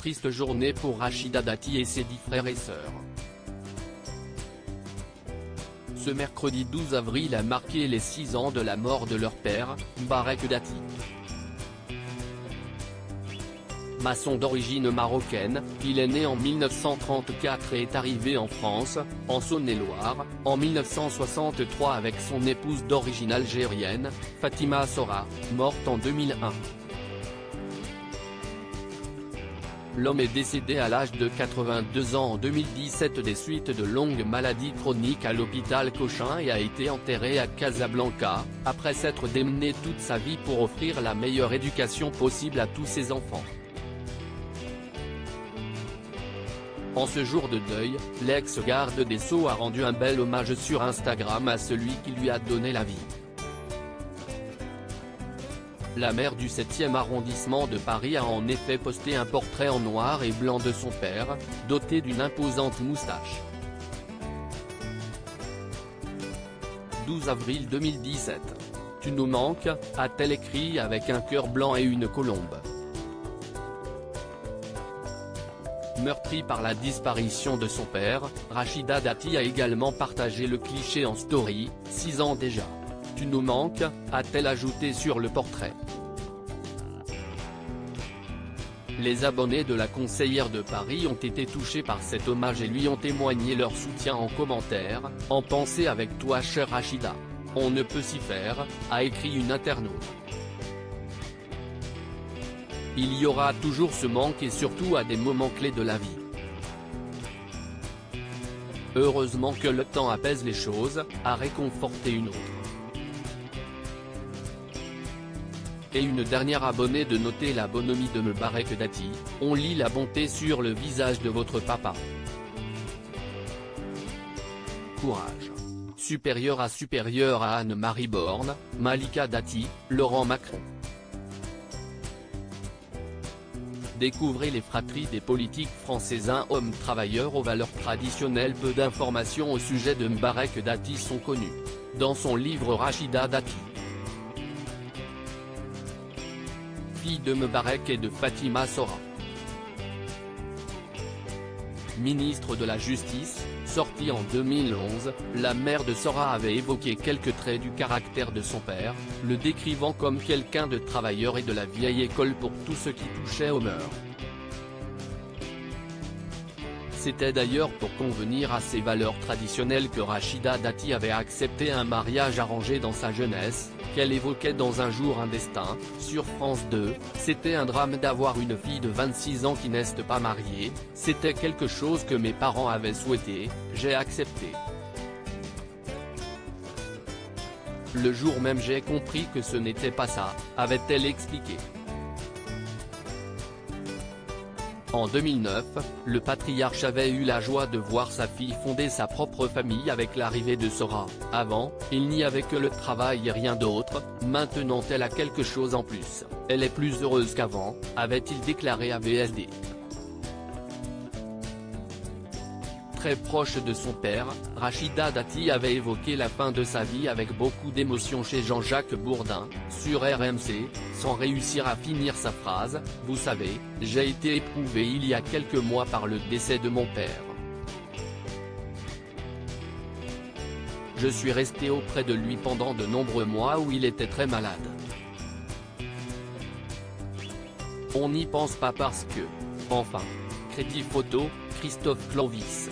triste journée pour Rachida Dati et ses 10 frères et sœurs. Ce mercredi 12 avril a marqué les 6 ans de la mort de leur père, Mbarek Dati. Maçon d'origine marocaine, il est né en 1934 et est arrivé en France, en Saône-et-Loire, en 1963 avec son épouse d'origine algérienne, Fatima Sora, morte en 2001. L'homme est décédé à l'âge de 82 ans en 2017 des suites de longues maladies chroniques à l'hôpital Cochin et a été enterré à Casablanca, après s'être démené toute sa vie pour offrir la meilleure éducation possible à tous ses enfants. En ce jour de deuil, l'ex-garde des Sceaux a rendu un bel hommage sur Instagram à celui qui lui a donné la vie. La maire du 7e arrondissement de Paris a en effet posté un portrait en noir et blanc de son père, doté d'une imposante moustache. 12 avril 2017. Tu nous manques, a-t-elle écrit avec un cœur blanc et une colombe. Meurtrie par la disparition de son père, Rachida Dati a également partagé le cliché en story, 6 ans déjà. Tu nous manques, a-t-elle ajouté sur le portrait. Les abonnés de la conseillère de Paris ont été touchés par cet hommage et lui ont témoigné leur soutien en commentaire, en pensée avec toi chère Rachida. On ne peut s'y faire, a écrit une internaute. Il y aura toujours ce manque et surtout à des moments clés de la vie. Heureusement que le temps apaise les choses, a réconforté une autre. Et une dernière abonnée de noter la bonhomie de Mbarek Dati, on lit la bonté sur le visage de votre papa. Courage. Supérieur à Anne-Marie Borne, Malika Dati, Laurent Macron. Découvrez les fratries des politiques français. Un homme travailleur aux valeurs traditionnelles. Peu d'informations au sujet de Mbarek Dati sont connues. Dans son livre Rachida Dati, fille de Mbarek et de Fatima Sora, ministre de la Justice, sortie en 2011, la mère de Sora avait évoqué quelques traits du caractère de son père, le décrivant comme quelqu'un de travailleur et de la vieille école pour tout ce qui touchait aux mœurs. C'était d'ailleurs pour convenir à ces valeurs traditionnelles que Rachida Dati avait accepté un mariage arrangé dans sa jeunesse, qu'elle évoquait dans Un jour un destin, sur France 2, c'était un drame d'avoir une fille de 26 ans qui n'est pas mariée, c'était quelque chose que mes parents avaient souhaité, j'ai accepté. Le jour même j'ai compris que ce n'était pas ça, avait-elle expliqué. En 2009, le patriarche avait eu la joie de voir sa fille fonder sa propre famille avec l'arrivée de Sora. Avant, il n'y avait que le travail et rien d'autre, maintenant elle a quelque chose en plus, elle est plus heureuse qu'avant, avait-il déclaré à VSD. Très proche de son père, Rachida Dati avait évoqué la fin de sa vie avec beaucoup d'émotion chez Jean-Jacques Bourdin, sur RMC, sans réussir à finir sa phrase, « Vous savez, j'ai été éprouvée il y a quelques mois par le décès de mon père. Je suis restée auprès de lui pendant de nombreux mois où il était très malade. On n'y pense pas parce que… Enfin. Crédit photo, Christophe Clovis.